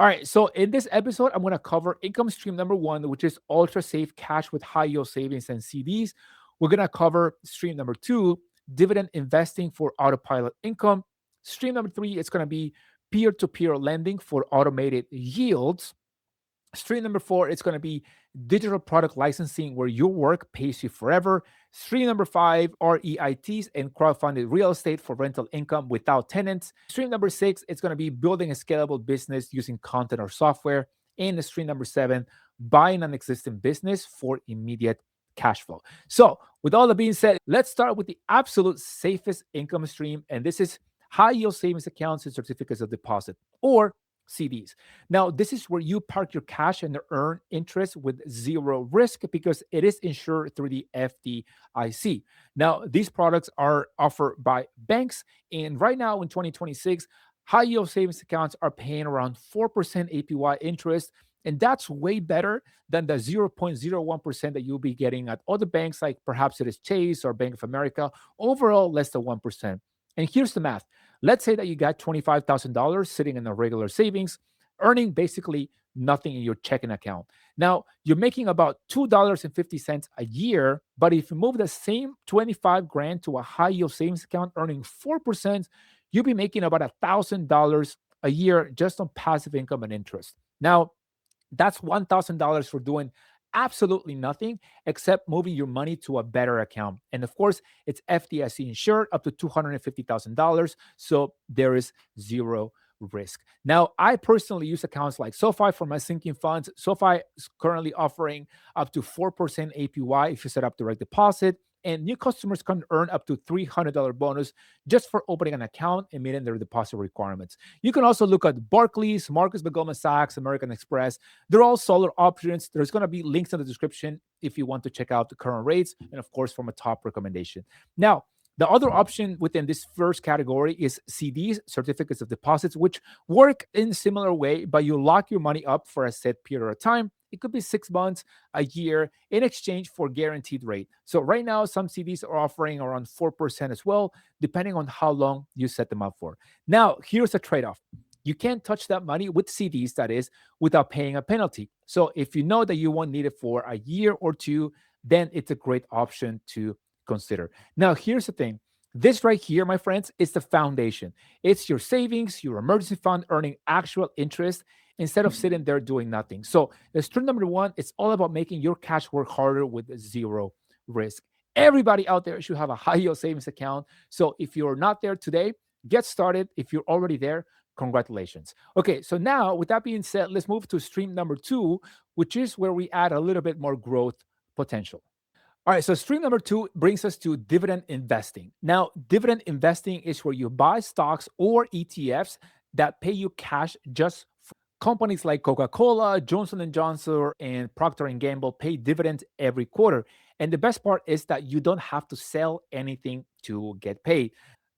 All right, so in this episode, I'm going to cover income stream number one, which is ultra safe cash with high yield savings and CDs. We're going to cover stream number two, dividend investing for autopilot income. Stream number three, it's going to be peer to peer lending for automated yields. Stream number four, it's going to be digital product licensing where your work pays you forever. Stream number five, REITs and crowdfunded real estate for rental income without tenants. Stream number six, it's going to be building a scalable business using content or software. And stream number seven, buying an existing business for immediate cash flow. So, with all that being said, let's start with the absolute safest income stream. And this is high yield savings accounts and certificates of deposit, or CDs. Now, this is where you park your cash and earn interest with zero risk because it is insured through the FDIC. Now, these products are offered by banks, and right now in 2026, high yield savings accounts are paying around 4% APY interest. And that's way better than the 0.01% that you'll be getting at other banks, like perhaps it is Chase or Bank of America. Overall, less than 1%. And here's the math. Let's say that you got $25,000 sitting in a regular savings, earning basically nothing in your checking account. Now, you're making about $2.50 a year, but if you move the same 25 grand to a high yield savings account earning 4%, you'll be making about $1,000 a year just on passive income and interest. Now, that's $1,000 for doing absolutely nothing except moving your money to a better account. And of course, it's FDIC insured up to $250,000. So there is zero risk. Now, I personally use accounts like SoFi for my sinking funds. SoFi is currently offering up to 4% APY if you set up direct deposit. And new customers can earn up to $300 bonus just for opening an account and meeting their deposit requirements. You can also look at Barclays, Marcus by Goldman Sachs, American Express. They're all solid options. There's going to be links in the description if you want to check out the current rates and, of course, from a top recommendation. Now, the other option within this first category is CDs, certificates of deposits, which work in a similar way, but you lock your money up for a set period of time. It could be 6 months, a year, in exchange for guaranteed rate. So right now, some CDs are offering around 4% as well, depending on how long you set them up for. Now, here's a trade-off. You can't touch that money with CDs, that is, without paying a penalty. So if you know that you won't need it for a year or two, then it's a great option to consider. Now, here's the thing. This right here, my friends, is the foundation. It's your savings, your emergency fund earning actual interest instead of sitting there doing nothing. So, the stream number one, it's all about making your cash work harder with zero risk. Everybody out there should have a high yield savings account. So, if you're not there today, get started. If you're already there, congratulations. Okay, so now with that being said, let's move to stream number two, which is where we add a little bit more growth potential. All right, so stream number two brings us to dividend investing. Now, dividend investing is where you buy stocks or ETFs that pay you cash just for companies like Coca-Cola, Johnson& and Johnson, and Procter& and Gamble pay dividends every quarter. And the best part is that you don't have to sell anything to get paid.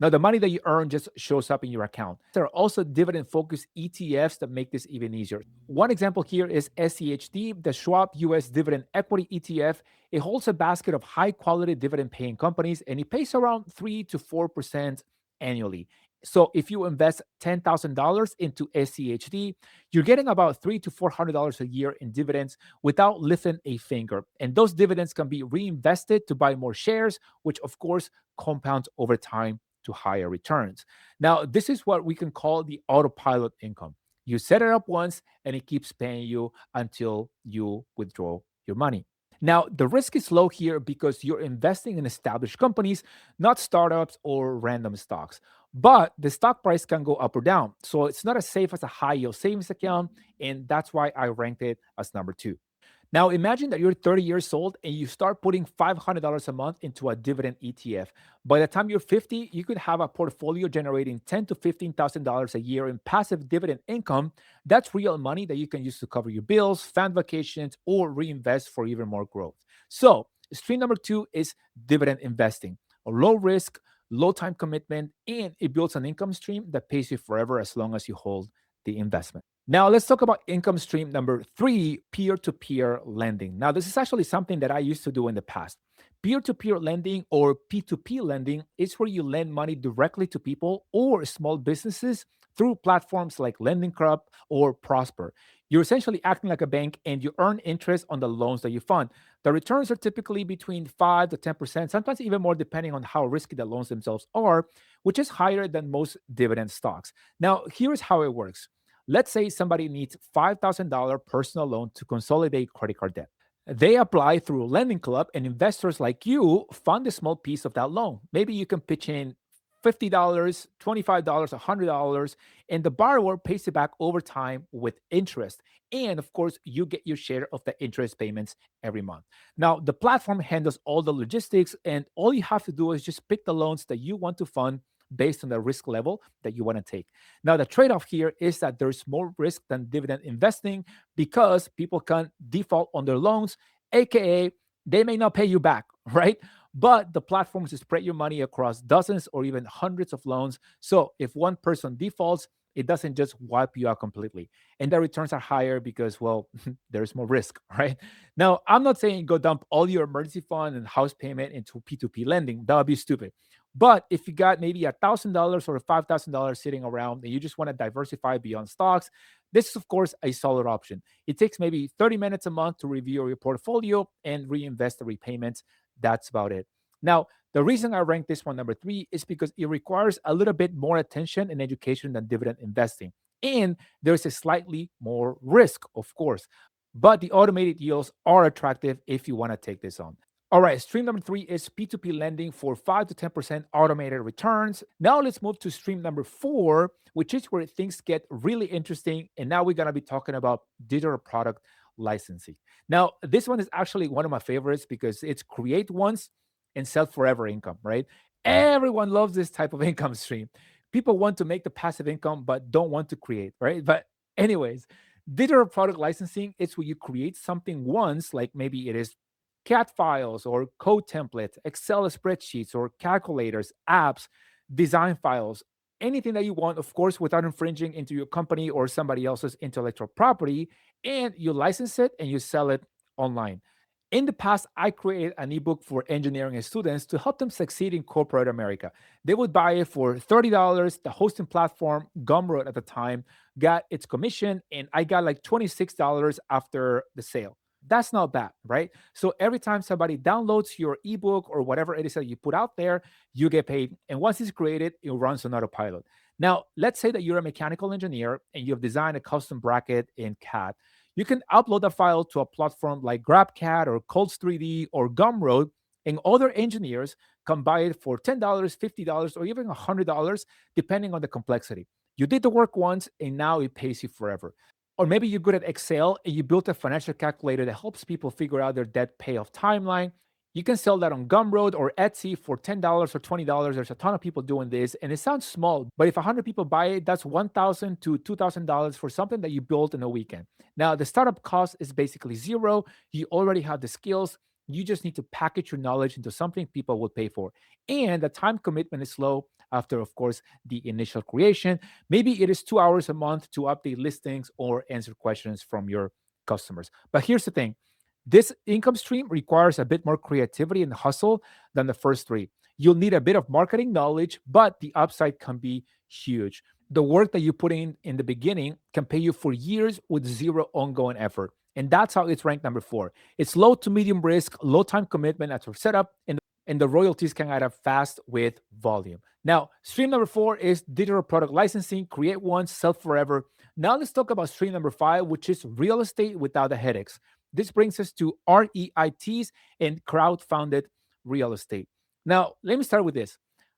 Now, the money that you earn just shows up in your account. There are also dividend focused ETFs that make this even easier. One example here is SCHD, the Schwab US Dividend Equity ETF. It holds a basket of high quality dividend paying companies and it pays around 3 to 4% annually. So if you invest $10,000 into SCHD, you're getting about $300 to $400 a year in dividends without lifting a finger. And those dividends can be reinvested to buy more shares, which of course compounds over time to higher returns. Now, this is what we can call the autopilot income. You set it up once and it keeps paying you until you withdraw your money. Now, the risk is low here because you're investing in established companies, not startups or random stocks. But the stock price can go up or down. So it's not as safe as a high yield savings account. And that's why I ranked it as number two. Now, imagine that you're 30 years old and you start putting $500 a month into a dividend ETF. By the time you're 50, you could have a portfolio generating $10,000 to $15,000 a year in passive dividend income. That's real money that you can use to cover your bills, fund vacations, or reinvest for even more growth. So, stream number two is dividend investing, a low risk, low time commitment, and it builds an income stream that pays you forever as long as you hold the investment. Now, let's talk about income stream number three, peer to peer lending. Now, this is actually something that I used to do in the past. Peer to peer lending or P2P lending is where you lend money directly to people or small businesses through platforms like Lending Club or Prosper. You're essentially acting like a bank and you earn interest on the loans that you fund. The returns are typically between 5 to 10%, sometimes even more depending on how risky the loans themselves are, which is higher than most dividend stocks. Now, here's how it works. Let's say somebody needs $5,000 personal loan to consolidate credit card debt. They apply through Lending Club, and investors like you fund a small piece of that loan. Maybe you can pitch in $50, $25, $100, and the borrower pays it back over time with interest. And of course, you get your share of the interest payments every month. Now, the platform handles all the logistics, and all you have to do is just pick the loans that you want to fund based on the risk level that you want to take. Now, the trade off here is that there's more risk than dividend investing because people can default on their loans, aka they may not pay you back, right? But the platforms spread your money across dozens or even hundreds of loans. So if one person defaults, it doesn't just wipe you out completely. And the returns are higher because, well, there's more risk, right? Now, I'm not saying go dump all your emergency fund and house payment into P2P lending. That would be stupid. But if you got maybe $1,000 or $5,000 sitting around and you just want to diversify beyond stocks, this is, of course, a solid option. It takes maybe 30 minutes a month to review your portfolio and reinvest the repayments. That's about it. Now, the reason I rank this one number three is because it requires a little bit more attention and education than dividend investing. And there's a slightly more risk, of course. But the automated yields are attractive if you want to take this on. All right, stream number three is P2P lending for 5 to 10% automated returns. Now let's move to stream number four, which is where things get really interesting. And now we're going to be talking about digital product licensing. Now, this one is actually one of my favorites because it's create once and sell forever income, right? Everyone loves this type of income stream. People want to make the passive income, but don't want to create, right? But, anyways, digital product licensing is where you create something once, like maybe it is CAD files or code templates, Excel spreadsheets or calculators, apps, design files, anything that you want, of course, without infringing into your company or somebody else's intellectual property. And you license it and you sell it online. In the past, I created an ebook for engineering students to help them succeed in corporate America. They would buy it for $30. The hosting platform, Gumroad at the time, got its commission, and I got like $26 after the sale. That's not bad, right? So every time somebody downloads your ebook or whatever it is that you put out there, you get paid. And once it's created, it runs on autopilot. Now, let's say that you're a mechanical engineer and you've designed a custom bracket in CAD. You can upload the file to a platform like GrabCAD or Codes 3D or Gumroad, and other engineers can buy it for $10, $50, or even $100, depending on the complexity. You did the work once, and now it pays you forever. Or maybe you're good at Excel and you built a financial calculator that helps people figure out their debt payoff timeline. You can sell that on Gumroad or Etsy for $10 or $20. There's a ton of people doing this, and it sounds small, but if 100 people buy it, that's $1,000 to $2,000 for something that you built in a weekend. Now, the startup cost is basically zero. You already have the skills. You just need to package your knowledge into something people will pay for. And the time commitment is low after, of course, the initial creation. Maybe it is 2 hours a month to update listings or answer questions from your customers. But here's the thing, this income stream requires a bit more creativity and hustle than the first three. You'll need a bit of marketing knowledge, but the upside can be huge. The work that you put in the beginning can pay you for years with zero ongoing effort. And that's how it's ranked number four. It's low to medium risk, low time commitment at your setup, and the royalties can add up fast with volume. Now, stream number four is digital product licensing, create once, sell forever. Now let's talk about stream number five, which is real estate without the headaches. This brings us to REITs and crowdfunded real estate. Now, let me start with this.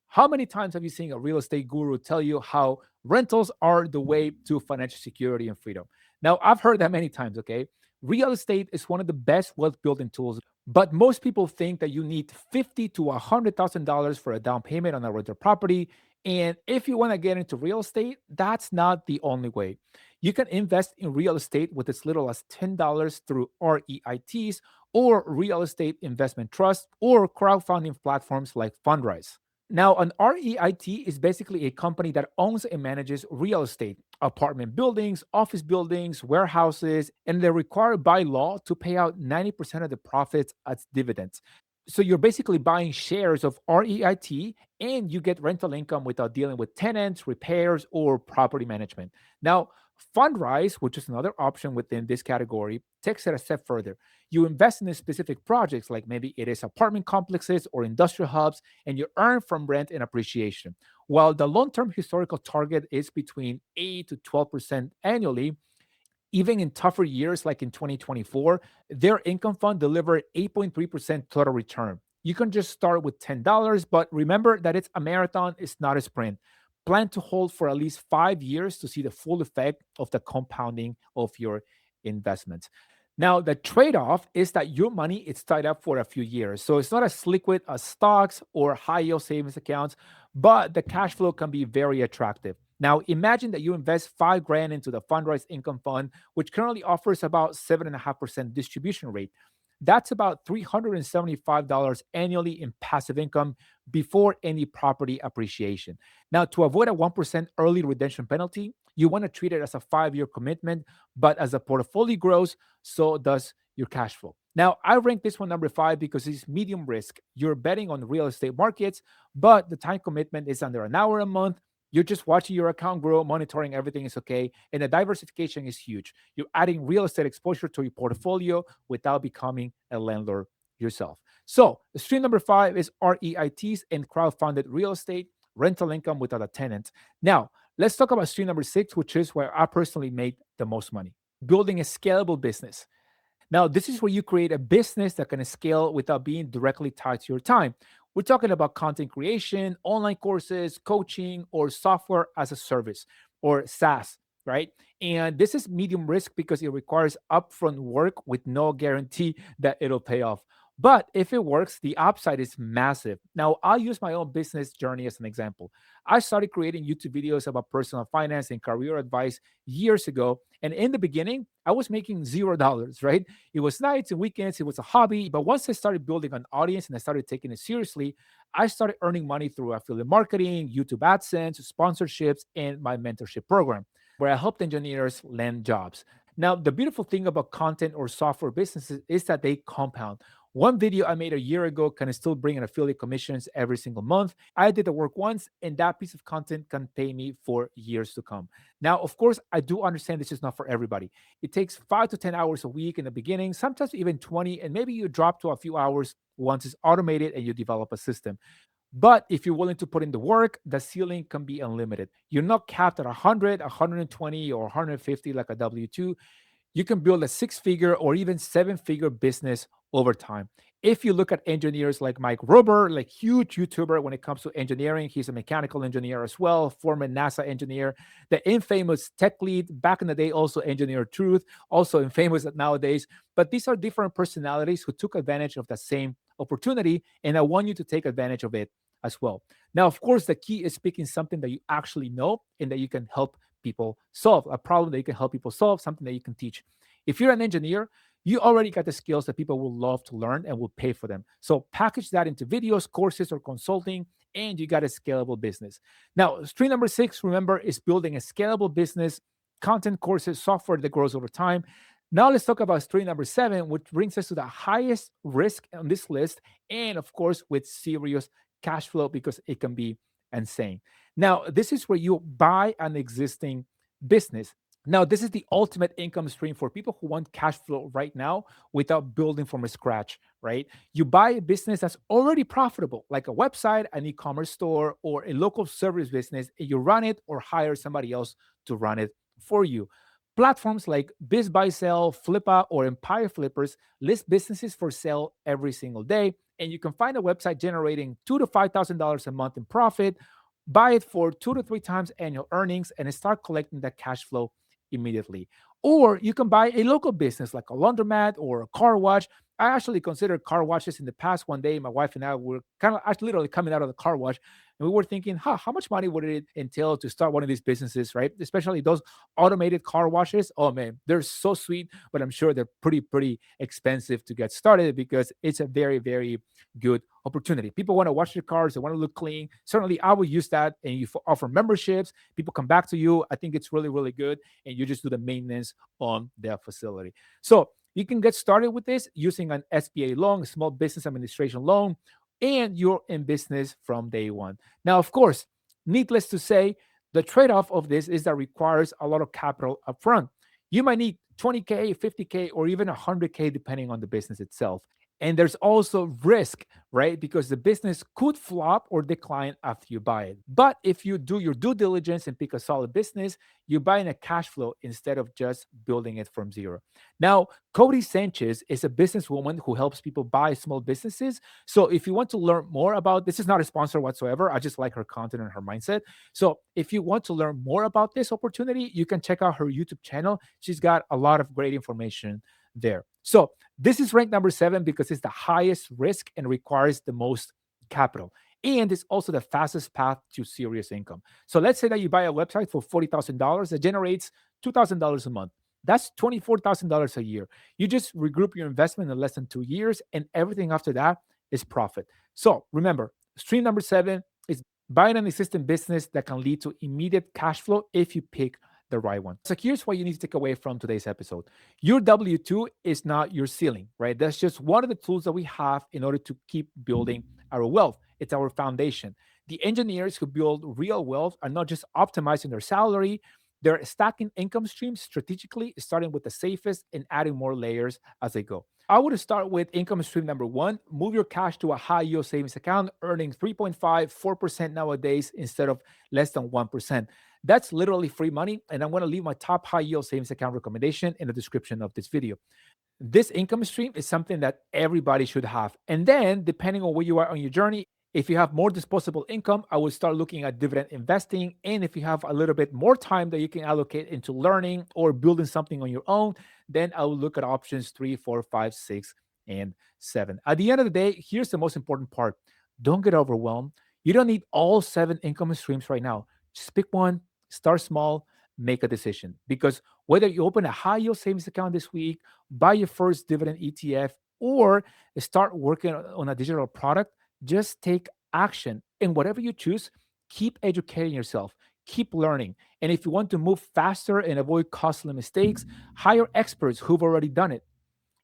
How many times have you seen a real estate guru tell you how rentals are the way to financial security and freedom? Now, I've heard that many times, okay? Real estate is one of the best wealth building tools, but most people think that you need $50 to $100,000 for a down payment on a rental property. And if you want to get into real estate, that's not the only way. You can invest in real estate with as little as $10 through REITs or real estate investment trusts or crowdfunding platforms like Fundrise. Now, an REIT is basically a company that owns and manages real estate, apartment buildings, office buildings, warehouses, and they're required by law to pay out 90% of the profits as dividends. So you're basically buying shares of REIT and you get rental income without dealing with tenants, repairs, or property management. Now, Fundrise, which is another option within this category, takes it a step further. You invest in specific projects, like maybe it is apartment complexes or industrial hubs, and you earn from rent and appreciation. While the long term historical target is between 8 to 12% annually, even in tougher years like in 2024, their income fund delivered 8.3% total return. You can just start with $10, but remember that it's a marathon, it's not a sprint. Plan to hold for at least 5 years to see the full effect of the compounding of your investments. Now, the trade off is that your money is tied up for a few years. So it's not as liquid as stocks or high yield savings accounts, but the cash flow can be very attractive. Now, imagine that you invest 5 grand into the Fundrise Income Fund, which currently offers about 7.5% distribution rate. That's about $375 annually in passive income before any property appreciation. Now, to avoid a 1% early redemption penalty, you want to treat it as a 5 year commitment, but as the portfolio grows, so does your cash flow. Now, I rank this one number 5 because it's medium risk. You're betting on real estate markets, but the time commitment is under an hour a month. You're just watching your account grow, monitoring everything is okay. And the diversification is huge. You're adding real estate exposure to your portfolio without becoming a landlord yourself. So, stream number 5 is REITs and crowdfunded real estate, rental income without a tenant. Now, let's talk about stream number 6, which is where I personally made the most money, building a scalable business. Now, this is where you create a business that can scale without being directly tied to your time. We're talking about content creation, online courses, coaching, or software as a service or SaaS, right? And this is medium risk because it requires upfront work with no guarantee that it'll pay off. But if it works, the upside is massive. Now, I'll use my own business journey as an example. I started creating YouTube videos about personal finance and career advice years ago. And in the beginning, I was making $0, right? It was nights and weekends. It was a hobby. But once I started building an audience and I started taking it seriously, I started earning money through affiliate marketing, YouTube AdSense, sponsorships, and my mentorship program, where I helped engineers land jobs. Now, the beautiful thing about content or software businesses is that they compound. One video I made a year ago can still bring in affiliate commissions every single month. I did the work once, and that piece of content can pay me for years to come. Now, of course, I do understand this is not for everybody. It takes 5 to 10 hours a week in the beginning, sometimes even 20, and maybe you drop to a few hours once it's automated and you develop a system. But if you're willing to put in the work, the ceiling can be unlimited. You're not capped at 100, 120, or 150 like a W 2. You can build a 6 figure or even 7 figure business over time. If you look at engineers like Mike Rober, like huge YouTuber when it comes to engineering, he's a mechanical engineer as well, former NASA engineer, the infamous tech lead back in the day, also engineer truth, also infamous nowadays. But these are different personalities who took advantage of the same opportunity, and I want you to take advantage of it as well. Now, of course, the key is picking something that you actually know and that you can help people solve, a problem that you can help people solve, something that you can teach. If you're an engineer, you already got the skills that people will love to learn and will pay for them. So package that into videos, courses, or consulting, and you got a scalable business. Now, stream number 6, remember, is building a scalable business, content, courses, software that grows over time. Now let's talk about stream number 7, which brings us to the highest risk on this list, and of course, with serious cash flow because it can be insane. Now, this is where you buy an existing business. Now, this is the ultimate income stream for people who want cash flow right now without building from scratch, right? You buy a business that's already profitable, like a website, an e commerce store, or a local service business, and you run it or hire somebody else to run it for you. Platforms like BizBuySell, Flippa, or Empire Flippers list businesses for sale every single day, and you can find a website generating $2,000 to $5,000 a month in profit. Buy it for 2 to 3 times annual earnings and start collecting that cash flow immediately. Or you can buy a local business like a laundromat or a car wash. I actually considered car washes in the past. One day, my wife and I were kind of actually literally coming out of the car wash, and we were thinking, how much money would it entail to start one of these businesses, right? Especially those automated car washes. Oh man, they're so sweet, but I'm sure they're pretty expensive to get started because it's a very good opportunity. People want to wash their cars, they want to look clean. Certainly, I will use that, and you offer memberships. People come back to you. I think it's really good, and you just do the maintenance on their facility. So You can get started with this using an SBA loan, Small Business Administration loan, and you're in business from day one. Now, of course, needless to say, the trade-off of this is that requires a lot of capital upfront. You might need 20K, 50K, or even 100K depending on the business itself. And there's also risk, right? Because the business could flop or decline after you buy it. But if you do your due diligence and pick a solid business, you buy in a cash flow instead of just building it from zero. Now, Cody Sanchez is a businesswoman who helps people buy small businesses. So if you want to learn more about this, is not a sponsor whatsoever. I just like her content and her mindset. So if you want to learn more about this opportunity, you can check out her YouTube channel. She's got a lot of great information there. So this is ranked number 7 because it's the highest risk and requires the most capital. And it's also the fastest path to serious income. So let's say that you buy a website for $40,000 that generates $2,000 a month. That's $24,000 a year. You just regroup your investment in less than 2 years, and everything after that is profit. So remember, stream number 7 is buying an existing business that can lead to immediate cash flow if you pick the right one. So here's what you need to take away from today's episode. Your W-2 is not your ceiling, right? That's just one of the tools that we have in order to keep building our wealth. It's our foundation. The engineers who build real wealth are not just optimizing their salary, they're stacking income streams strategically, starting with the safest and adding more layers as they go. I would start with income stream number 1. Move your cash to a high yield savings account, earning 3.5, 4% nowadays instead of less than 1%. That's literally free money. And I'm going to leave my top high yield savings account recommendation in the description of this video. This income stream is something that everybody should have. And then, depending on where you are on your journey, if you have more disposable income, I would start looking at dividend investing. And if you have a little bit more time that you can allocate into learning or building something on your own, then I will look at options 3, 4, 5, 6, and 7. At the end of the day, here's the most important part. Don't get overwhelmed. You don't need all 7 income streams right now. Just pick one, start small, make a decision. Because whether you open a high yield savings account this week, buy your first dividend ETF, or start working on a digital product, just take action. And whatever you choose, keep educating yourself, keep learning. And if you want to move faster and avoid costly mistakes, hire experts who've already done it.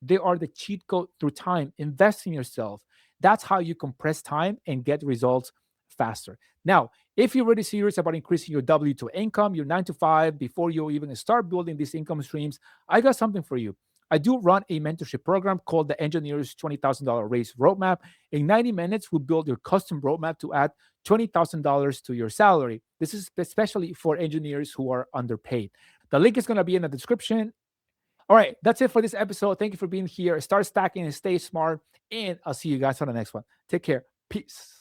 They are the cheat code through time. Invest in yourself. That's how you compress time and get results faster. Now, if you're really serious about increasing your W2 income, your 9 to 5, before you even start building these income streams, I got something for you. I do run a mentorship program called the Engineer's $20,000 Raise Roadmap. In 90 minutes, we'll build your custom roadmap to add $20,000 to your salary. This is especially for engineers who are underpaid. The link is going to be in the description. All right, that's it for this episode. Thank you for being here. Start stacking and stay smart. And I'll see you guys on the next one. Take care. Peace.